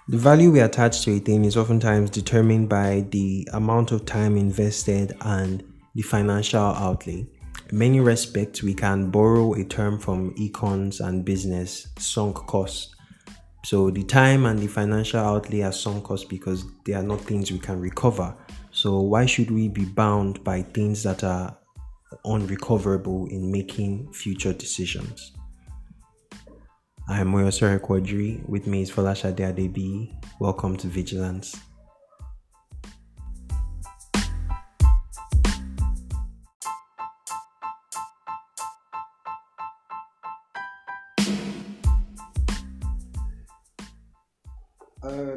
The value we attach to a thing is oftentimes determined by the amount of time invested and the financial outlay. In many respects, we can borrow a term from econs and business, sunk cost. So the time and the financial outlay are sunk cost because they are not things we can recover. So why should we be bound by things that are unrecoverable in making future decisions? I am Moyosore Quadri. With me is Fallacy Adebi. Welcome to Vigilance.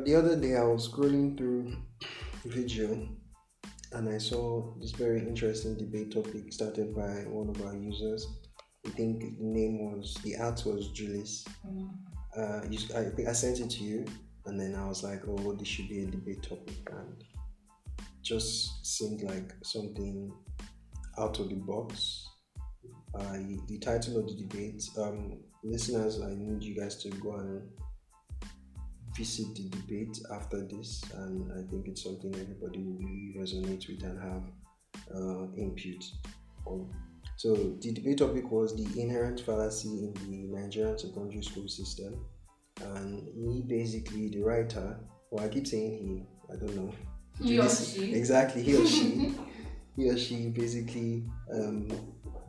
The other day I was scrolling through Veegil and I saw this very interesting debate topic started by one of our users. I think the art was Julius. I think I sent it to you, and then I was like, oh, this should be a debate topic, and just seemed like something out of the box. The title of the debate, listeners, I need you guys to go and visit the debate after this, and I think it's something everybody will really resonate with and have input on. So the debate topic was the inherent fallacy in the Nigerian secondary school system, and he basically, the writer, well, I keep saying he, I don't know, he or she, exactly, he or she, he or she basically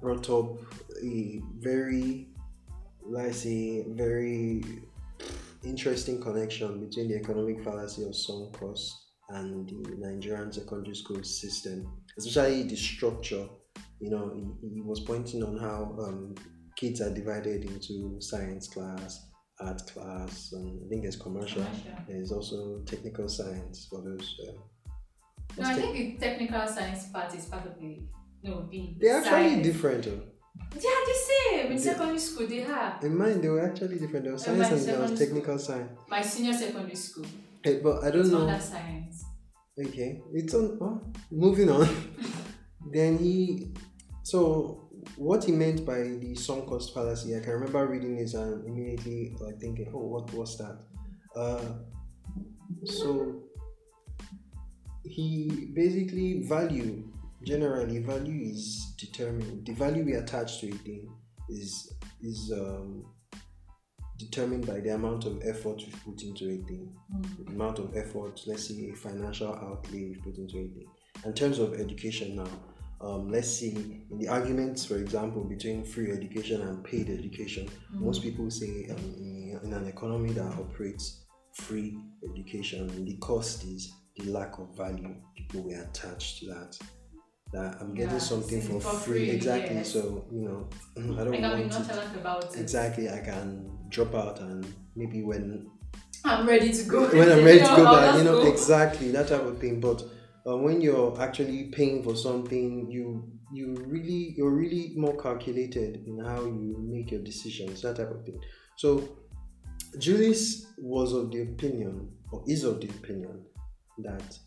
brought up a very, let's say, very interesting connection between the economic fallacy of sunk cost and the Nigerian secondary school system, especially the structure. You know, he was pointing on how kids are divided into science class, art class, and I think there's commercial. There's also technical science for those. No, I think the technical science part is part of the they're actually science. Different. They are the same in secondary school. They have. In mine, they were actually different. There was science and there was technical science. My senior secondary school. Hey, but I don't know. It's under science. Okay, it's on. Moving on. Then so what he meant by the sunk cost fallacy, I can remember reading this and immediately like thinking, oh, what was that? So he basically generally value is determined. The value we attach to a thing is determined by the amount of effort we've put into a thing. The amount of effort, let's say financial outlay we've put into a thing. In terms of education now, let's see in the arguments, for example, between free education and paid education. Most people say in an economy that operates free education, the cost is the lack of value people were attached to that. That I'm getting something for free. Exactly. Yes. So I don't want to about it. Exactly. I can drop out and maybe when I'm ready to go. When I'm ready to go back, exactly that type of thing. But when you're actually paying for something, you're really more calculated in how you make your decisions, that type of thing. So Julius was of the opinion, or is of the opinion, that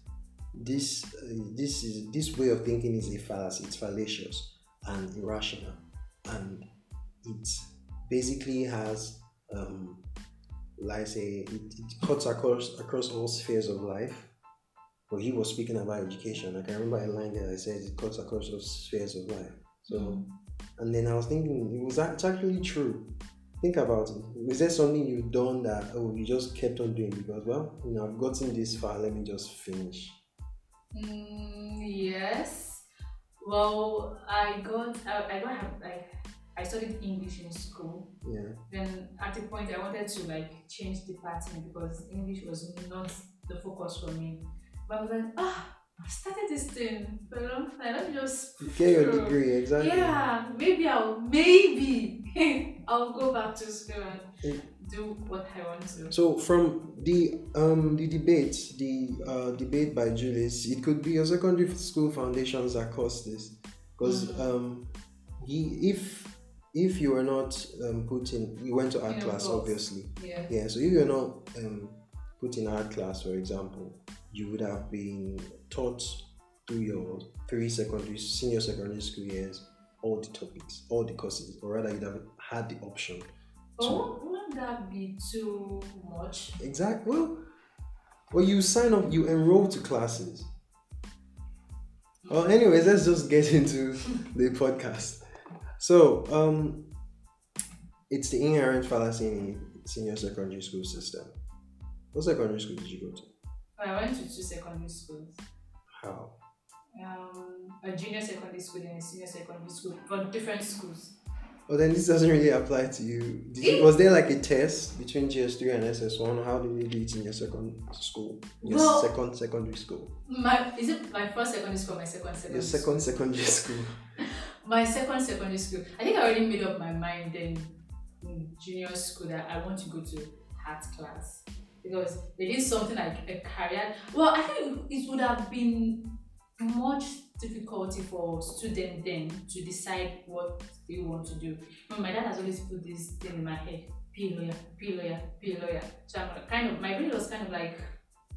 this way of thinking is a fallacy. It's fallacious and irrational, and it basically has it cuts across all spheres of life. But he was speaking about education. I can remember a line there that says it cuts across all spheres of life. So and then I was thinking, it's actually true. Think about it. Was there something you've done that you just kept on doing because I've gotten this far, let me just finish? Yes. Well, I don't have I studied English in school. Yeah. Then at a point I wanted to change department because English was not the focus for me. But I was like, I've started this thing for a long time. Let me just get your degree, exactly. Yeah, maybe I'll go back to school and do what I want to. So from the debate by Julius, it could be your secondary school foundations that caused this, because if you were not you went to art class, obviously. Yeah. So if you're not put in art class, for example, you would have been taught through your senior secondary school years all the topics, all the courses, or rather you'd have had the option. Wouldn't that be too much? Exactly. Well, Well, you sign up, you enroll to classes. Well, anyways, let's just get into the podcast. So, it's the inherent fallacy in the senior secondary school system. What secondary school did you go to? I went to two secondary schools. How? A junior secondary school and a senior secondary school, for different schools. Oh, then this doesn't really apply to you. Was there like a test between GS3 and SS1? How did you do it in your second school? Second secondary school? Is it my first secondary school or my second secondary Your second secondary school. My second secondary school. I think I already made up my mind then in junior school that I want to go to art class. Because they did something like a career. Well, I think it would have been much difficulty for students then to decide what they want to do. My dad has always put this thing in my head: be lawyer, be lawyer, be lawyer. So I'm kind of, my brain was kind of like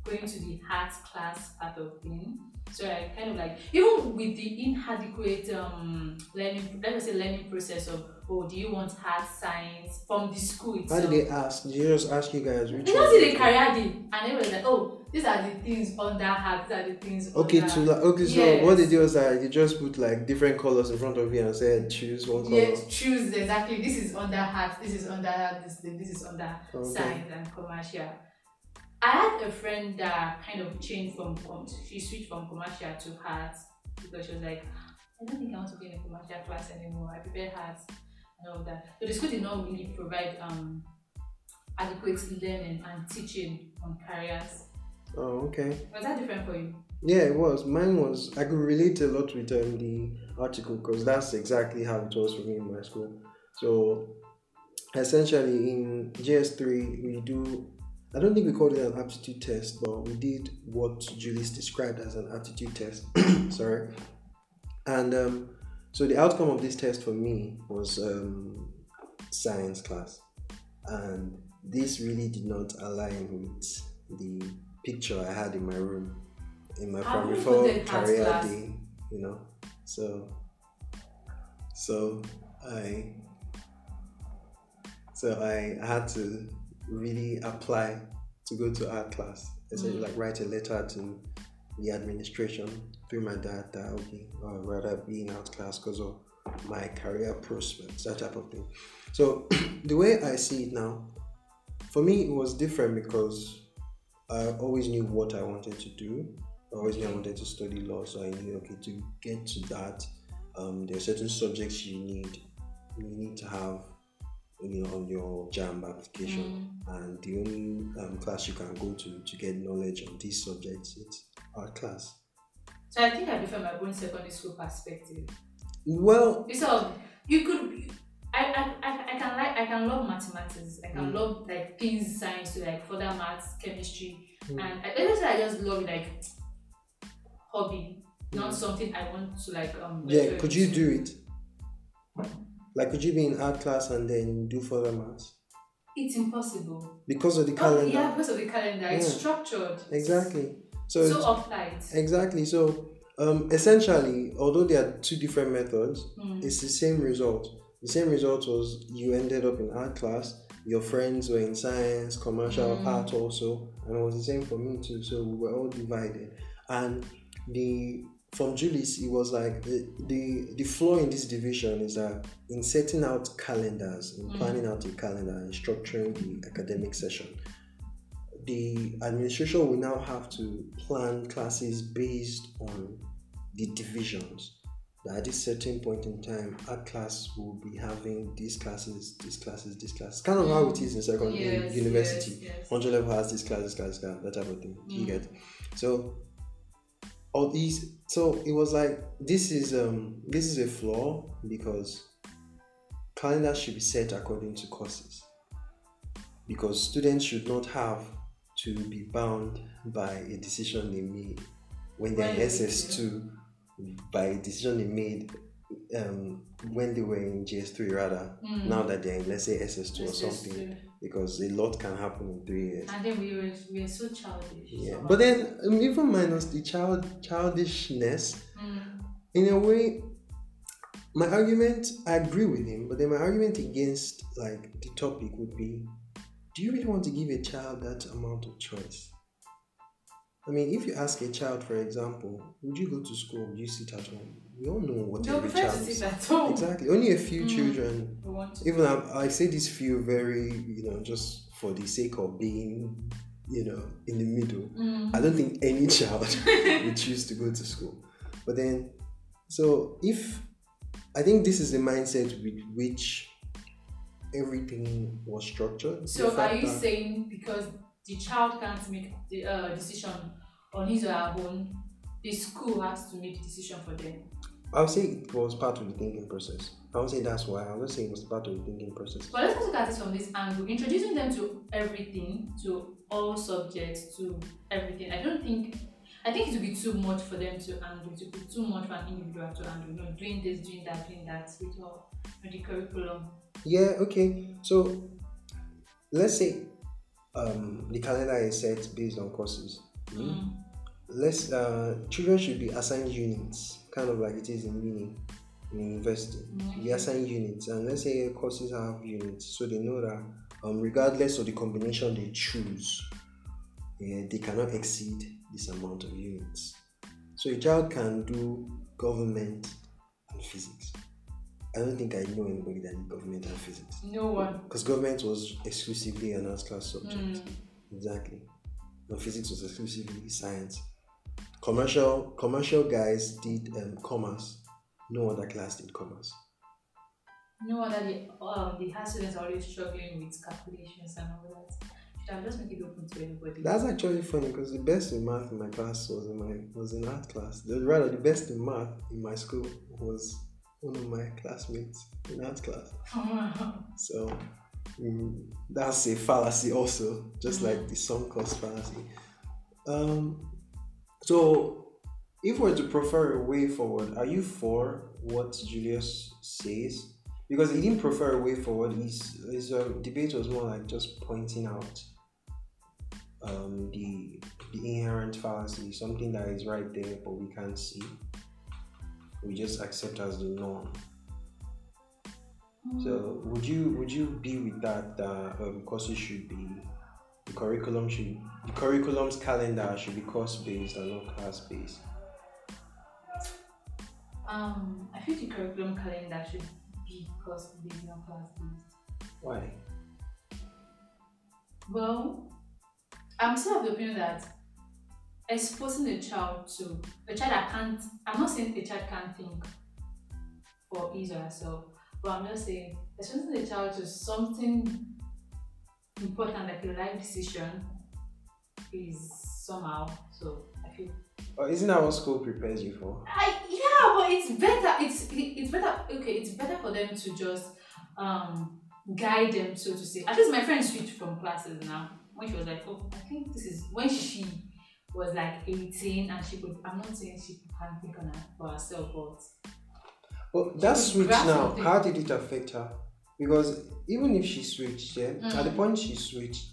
going to the art class part of thing. So I kind of like, even with the inadequate learning, let us say learning process of, oh, do you want art science from the school itself? How did they ask? Did they just ask you guys which they one? just did a career day, and they were like, oh, these are the things under art, these are the things Okay, under. okay, so yes. what they did was that they just put like different colors in front of you and said choose one color. Yes, choose exactly. This is under art, this is under art, this is under science and commercial. I had a friend that kind of changed she switched from commercial to art because she was like, I don't think I want to be in a commercial class anymore. I prefer art and all that. So the school did not really provide adequate learning and teaching on careers. Oh, okay. Was that different for you? Yeah, it was. Mine was, I could relate a lot with the article because that's exactly how it was for me in my school. So essentially in GS3 we do, I don't think we called it an aptitude test, but we did what Julius described as an aptitude test. Sorry. And so the outcome of this test for me was science class. And this really did not align with the picture I had in my room in my primary 4 career day, you know. So I had to really apply to go to art class. Essentially, like write a letter to the administration through my dad that okay, I'd rather be in art class because of my career prospects, that type of thing. So the way I see it now, for me it was different because I always knew what I wanted to do. I always knew I wanted to study law, so I knew okay, to get to that, there are certain subjects you need to have, you know, on your JAMB application, and the only class you can go to get knowledge on these subjects is art class. So I think I prefer my own secondary school perspective. Well, so you could, I can love mathematics. I can love like things science to like further maths, chemistry, and I just love like hobby, not something I want to like. Yeah, could you do it? Like, could you be in art class and then do further maths? It's impossible. Because of the calendar? Yeah, because of the calendar. Yeah. It's structured. Exactly. So uptight. Exactly. So, essentially, although there are two different methods, it's the same result. The same result was you ended up in art class, your friends were in science, commercial, art also, and it was the same for me too. So we were all divided. And from Julius, it was like the flaw in this division is that in setting out calendars, in planning out a calendar and structuring the academic session, the administration will now have to plan classes based on the divisions. That at this certain point in time, art class will be having these classes. Kind of how it is in secondary university. Yes. 100 level has this class, that type of thing. You get so. All these, so it was like this is a flaw because calendars should be set according to courses, because students should not have to be bound by a decision they made when they're in SS2 by a decision they made when they were in GS3 rather. Now that they're in, let's say, SS2 or something, because a lot can happen in 3 years. And then we were so childish. Yeah, so but then even minus the childishness, in a way, my argument, I agree with him, but then my argument against like the topic would be, do you really want to give a child that amount of choice? I mean, if you ask a child, for example, would you go to school? Would you sit at home? We all know what They'll every prefer to child sit is. at home. Exactly. Only a few Mm. children, We want to. even I say this few very, just for the sake of being, in the middle. I don't think any child would choose to go to school. But then, so if, I think this is the mindset with which everything was structured. The So are fact you that saying because the child can't make the decision on his or her own, the school has to make the decision for them? I would say it was part of the thinking process. I would say that's why. I would say it was part of the thinking process. But let's just look at it from this angle, introducing them to everything, to all subjects, to everything. I think it would be too much for them to handle. It would be too much for an individual to handle. Doing this, doing that, with all with the curriculum. Yeah, okay. So let's say the calendar is set based on courses. Let's children should be assigned units, kind of like it is in university. Should be assigned units, and let's say courses have units, so they know that regardless of the combination they choose, they cannot exceed this amount of units. So a child can do government and physics. I don't think I know anybody that did government and physics. No one. Because government was exclusively an arts class subject. Exactly. And physics was exclusively science. Commercial guys did commerce. No other class did commerce. No wonder the high students are always struggling with calculations and all that. Should have just make it open to anybody. That's actually funny because the best in math in my class was in art class. Rather, the best in math in my school was one of my classmates in art class. So that's a fallacy also, just like the song calls fallacy. So if we're to prefer a way forward, are you for what Julius says? Because he didn't prefer a way forward. His debate was more like just pointing out the inherent fallacy, something that is right there but we can't see. We just accept as the norm. So would you be with that courses should be the curriculum's calendar should be course based and not class based? I feel the curriculum calendar should be course based, not class based. Why? Well, I'm still of the opinion that exposing a child that can't, I'm not saying a child can't think for his or herself, but I'm just saying exposing the child to something important like a life decision is somehow, so I feel. Isn't that what school prepares you for? Yeah, but it's better. It's better. Okay, it's better for them to just guide them, so to say. At least my friend switched from classes now. When she was like, oh, I think this is when she was like 18 and she could. I'm not saying she can't think on her for herself, but. Well, that switch now. Something. How did it affect her? Because even if she switched, at the point she switched,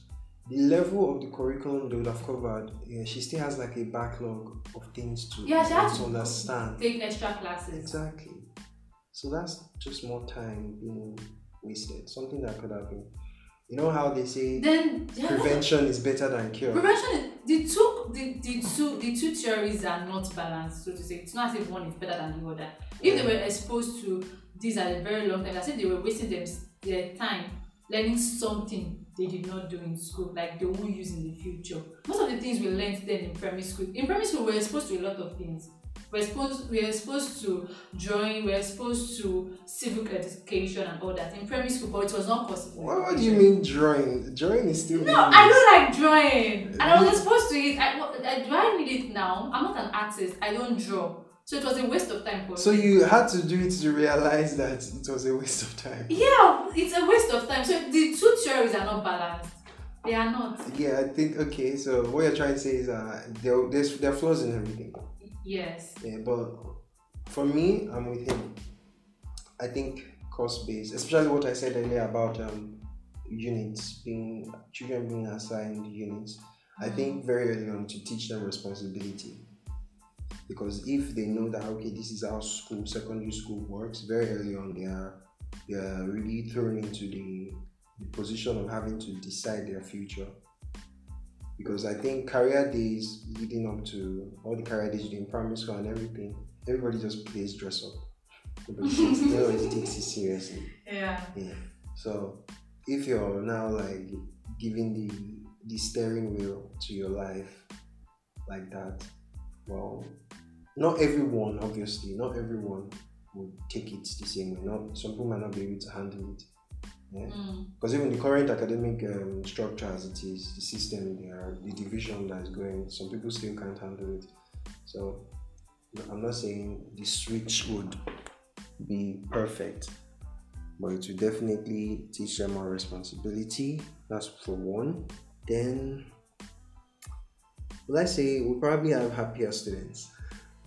the level of the curriculum they would have covered, she still has like a backlog of things to She has to understand. Take extra classes. Exactly. So that's just more time being wasted. Something that could have been. You know how they say prevention is better than cure. Prevention is the two theories are not balanced, so to say. It's not as if one is better than the other. If they were exposed to this at a very long time, as if they were wasting their time learning something they did not do in school, like they won't use in the future. Most of the things we learned then in primary school. In primary school, we were exposed to a lot of things. We were exposed to drawing, we were exposed to civic education and all that in primary school, but it was not possible. What do you mean drawing? Drawing is still. No, I don't like drawing, and I was exposed to it. Do I need it now? I'm not an artist. I don't draw. So it was a waste of time for me. So you had to do it to realize that it was a waste of time. Yeah, it's a waste of time. So the two theories are not balanced. They are not. Yeah, I think, okay, so what you're trying to say is there are flaws in everything. Yes. Yeah, but for me, I'm with him. I think course-based, especially what I said earlier about children being assigned units. I think very early on to teach them responsibility. Because if they know that, okay, this is how secondary school works, very early on they are really thrown into the position of having to decide their future. because I think career days leading up to all the career days you do in primary school and everything, everybody just plays dress up. Nobody takes it seriously. Yeah. Yeah. So if you're now like giving the steering wheel to your life like that, well, not everyone, obviously, not everyone would take it the same way. Not some people might not be able to handle it. Yeah. Because even the current academic structure as it is, the system, the division that is going, some people still can't handle it. So I'm not saying the switch would be perfect, but it will definitely teach them more responsibility. That's for one. Then let's say we probably have happier students.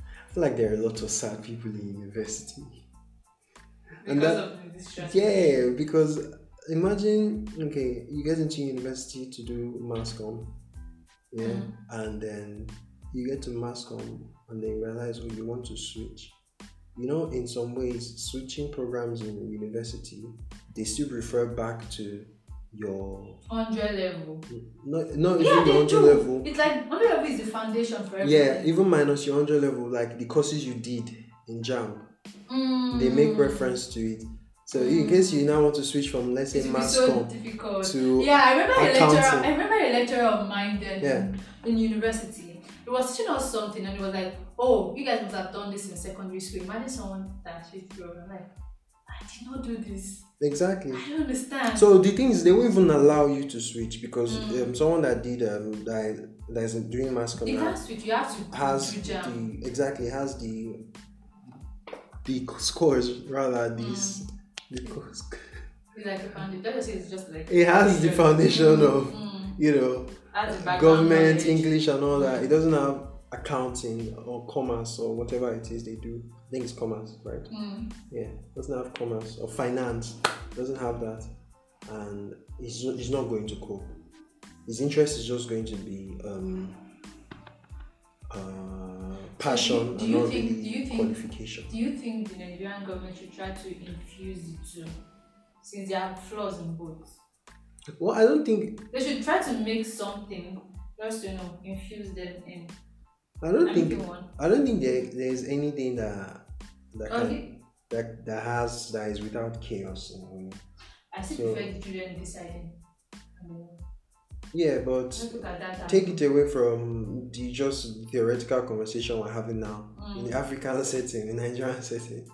I feel like there are a lot of sad people in university. Because of the distress. Yeah, because imagine, okay, you get into university to do mass comm, yeah, and then you get to mass comm and then you realize, oh, you want to switch. You know, in some ways, switching programs in university, they still refer back to your 100 level. not Yeah, even your they 100 do. level. It's like 100 level is the foundation for everything. Yeah, even minus your 100 level, like the courses you did in JAM, they make reference to it. So in case you now want to switch from, let's say, mass so comm difficult. to Yeah, I accounting. remember a lecturer of mine then in university. He was teaching us something and he was like, oh, you guys must have done this in secondary school. Imagine someone that switched through. I'm like, I did not do this. Exactly. I don't understand. So the thing is, they won't even allow you to switch because someone that did that is doing mass comm you can't switch. You have to has do jam. has the scores rather these the scores. It's like a foundation. It's just like It has the foundation of government, knowledge. English and all that. It doesn't have accounting or commerce or whatever it is they do. I think it's commerce, right? Yeah, it doesn't have commerce or finance. It doesn't have that, and he's not going to cope. His interest is just going to be passion and not really qualification. Do you think the Nigerian government should try to infuse the two, since there are flaws in both? Well, I don't think they should try to make something just infuse them in. I don't think there is anything that is without chaos in a way. I still prefer the children deciding. Yeah, but take it away from the just theoretical conversation we're having now in the African setting, in the Nigerian setting.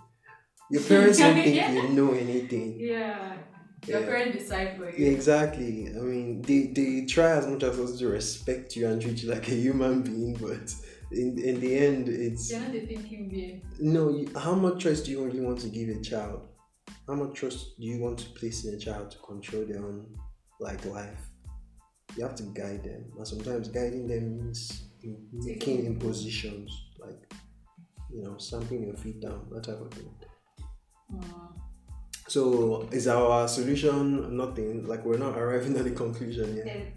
Your parents don't think you know anything. Yeah. Your parents decide for you. Exactly. I mean, they try as much as possible to respect you and treat you like a human being, but in the end, it's... You're not the thinking being. No, how much trust do you really want to give a child? How much trust do you want to place in a child to control their own life? You have to guide them. And sometimes guiding them means making impositions, like, stamping your feet down, that type of thing. So is our solution nothing? Like, we're not arriving at the conclusion yet?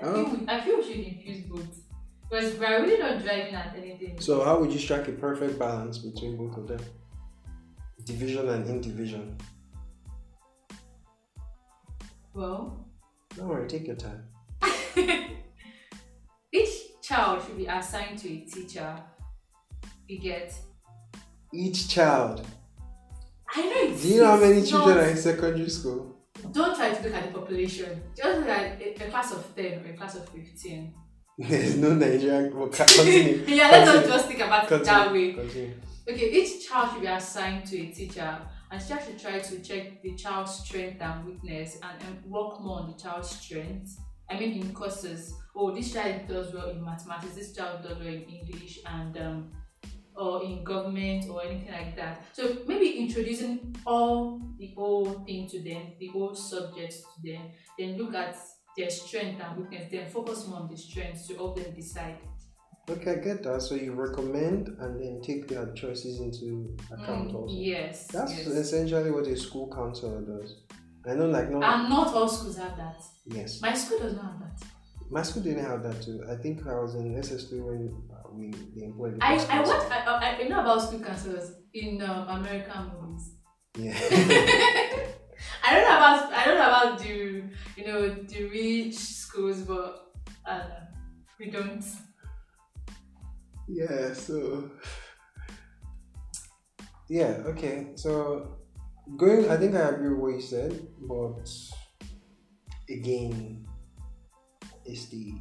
I feel we should infuse both. Because we're really not driving at anything. So how would you strike a perfect balance between both of them? Division and indivision. Well, don't worry, take your time. Each child should be assigned to a teacher. You get? Each child? I know it's... Do you know how many children are in secondary school? Don't try to look at the population. Just look at a class of 10 or a class of 15. There's no Nigerian... Continue. Yeah, let's not just think about it that way. Continue. Okay, each child should be assigned to a teacher, and the teacher should try to check the child's strength and weakness and work more on the child's strength. I mean, in courses. Oh, this child does well in mathematics, this child does well in English and or in government or anything like that. So maybe introducing the whole thing to them, the whole subjects to them, then look at their strength and weakness, then focus more on the strengths to help them decide. Okay, I get that. So you recommend and then take their choices into account also. Yes. That's essentially what a school counselor does. I know, like, no. And not all schools have that. Yes. My school does not have that. My school didn't have that too. I think I was in SS2 when they employed. I know about school counselors in American movies. Yeah. I don't know about the rich schools, but don't. Yeah, so yeah, okay. So going, I think I agree with what you said, but again, it's the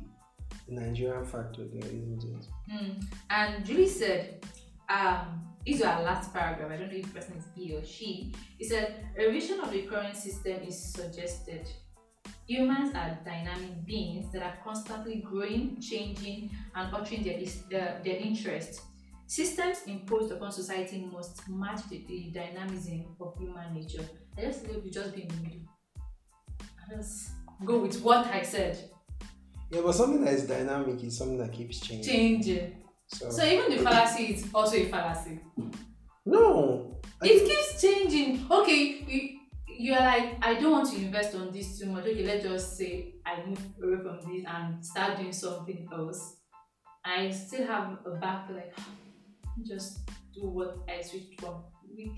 Nigerian factor there, isn't it? And Julie said, this is our last paragraph. I don't know if the person is he or she. He said, a revision of the current system is suggested. Humans are dynamic beings that are constantly growing, changing, and altering their interests. Systems imposed upon society must match the dynamism of human nature. I just hope you just be in the middle. I just go with what I said. Yeah, but something that is dynamic is something that keeps changing. Changing. So even the fallacy is also a fallacy. No. It keeps changing. Okay, you're like, I don't want to invest on this too much. Okay, let's just say I move away from this and start doing something else. I still have a back to like just do what I switched from.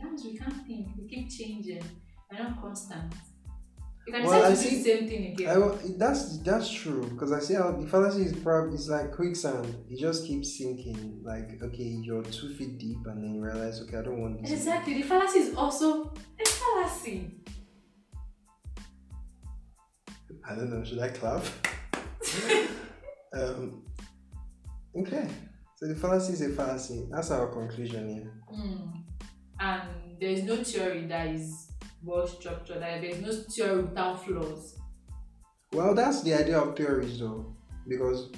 Times we can't think. We keep changing. We're not constant. You can decide to do the same thing again. That's true, because I see how the fallacy is probably, it's like quicksand. It just keeps sinking. Like, okay, you're 2 feet deep, and then you realize, okay, I don't want this. Exactly. The fallacy is also a fallacy. I don't know. Should I clap? Okay. So the fallacy is a fallacy. That's our conclusion here. And there is no theory that is well structured. There is no theory without flaws. Well, that's the idea of theories, though, because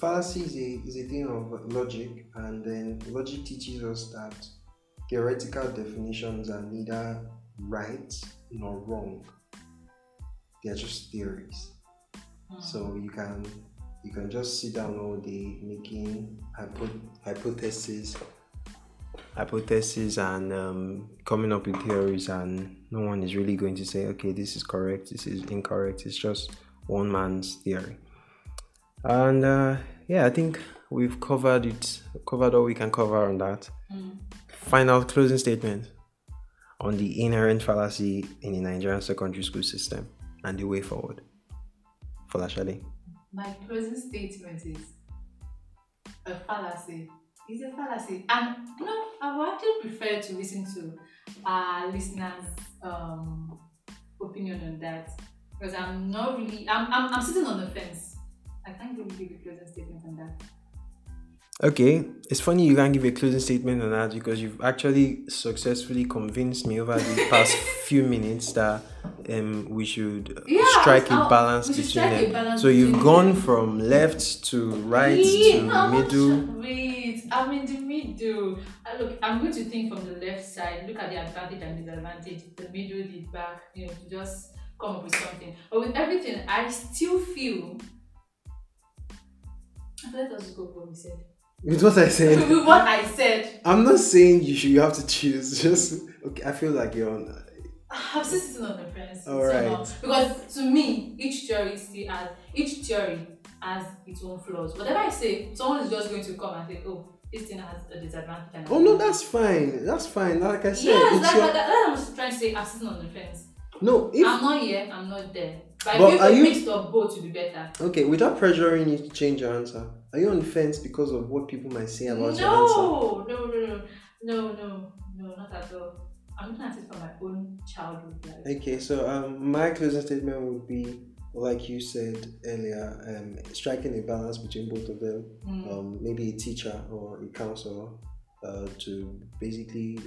fallacy is a thing of logic, and then logic teaches us that theoretical definitions are neither right nor wrong. They are just theories. So you can just sit down all day making hypotheses and coming up with theories, and no one is really going to say, okay, this is correct, this is incorrect. It's just one man's theory. And I think we've covered all we can cover on that. Final closing statement on the inherent fallacy in the Nigerian secondary school system and the way forward. Falashade. My closing statement is a fallacy. It's a fallacy. And I would actually prefer to listen to our listeners' opinion on that. Because I'm not really I'm sitting on the fence. I can't really give a closing statement on that. Okay, it's funny you can't give a closing statement on that, because you've actually successfully convinced me over the past few minutes that we should strike a balance between them. So you've gone from left to right to middle. Wait, I'm in the middle. Look, I'm going to think from the left side, look at the advantage and disadvantage, the middle, the back, to just come up with something. But with everything, I still feel. Let us go with what we said. With what I said. With what I said. I'm not saying you have to choose. Just okay. I feel like you're on. I'm still sitting on the fence. All right. Because to me, each theory has its own flaws. Whatever I say, someone is just going to come and say, "Oh, this thing has a disadvantage." Oh no, that's fine. That's fine. Like I said, yes, I'm just trying to say. I'm sitting on the fence. No, I'm not here. I'm not there. But I feel a mix of both to be better. Okay, without pressuring you to change your answer, are you on the fence because of what people might say about your answer? No, not at all. I'm looking at it from my own childhood life. Okay, so my closing statement would be, like you said earlier, striking a balance between both of them. Maybe a teacher or a counselor to basically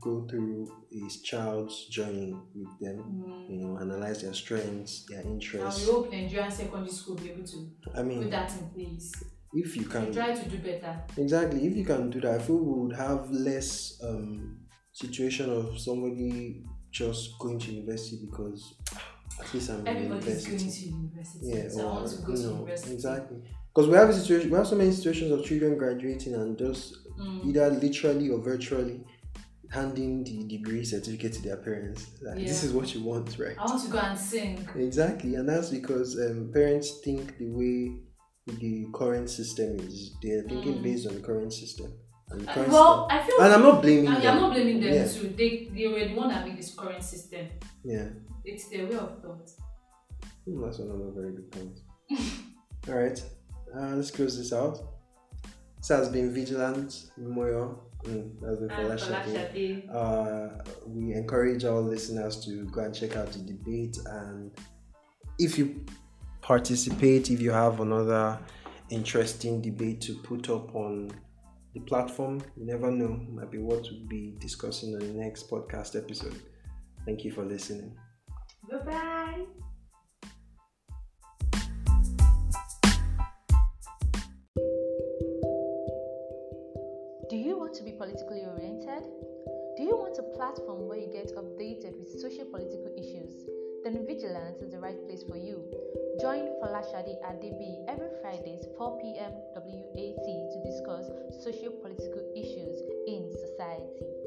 go through his child's journey with them, analyze their strengths, their interests. I hope Nigerian secondary school will be able to put that in place. If you can try to do better. Exactly. If you can do that, I feel we would have less situation of somebody just going to university because at least I'm in university. Everybody's going to university. Yeah, so I want to go to university. Exactly. Because we have so many situations of children graduating and just either literally or virtually handing the degree certificate to their parents. This is what you want, right? I want to go and sing. Exactly, and that's because parents think the way the current system is. They're thinking based on the current system. And I feel. And I'm not blaming them. I'm not blaming them too. They were the one that made this current system. Yeah. It's their way of thought. That's another very good point. All right. Let's close this out. This has been Vigilant Moyo. That's been And Falashade. Falashade. We encourage our listeners to go and check out the debate. And if you participate, if you have another interesting debate to put up on the platform, you never know, might be what we'll be discussing on the next podcast episode. Thank you for listening. Bye-bye. Do you want to be politically oriented? Do you want a platform where you get updated with social-political issues? Then Vigilance is the right place for you. Join Falashade Adebi every Fridays 4 p.m. WAT to discuss socio-political issues in society.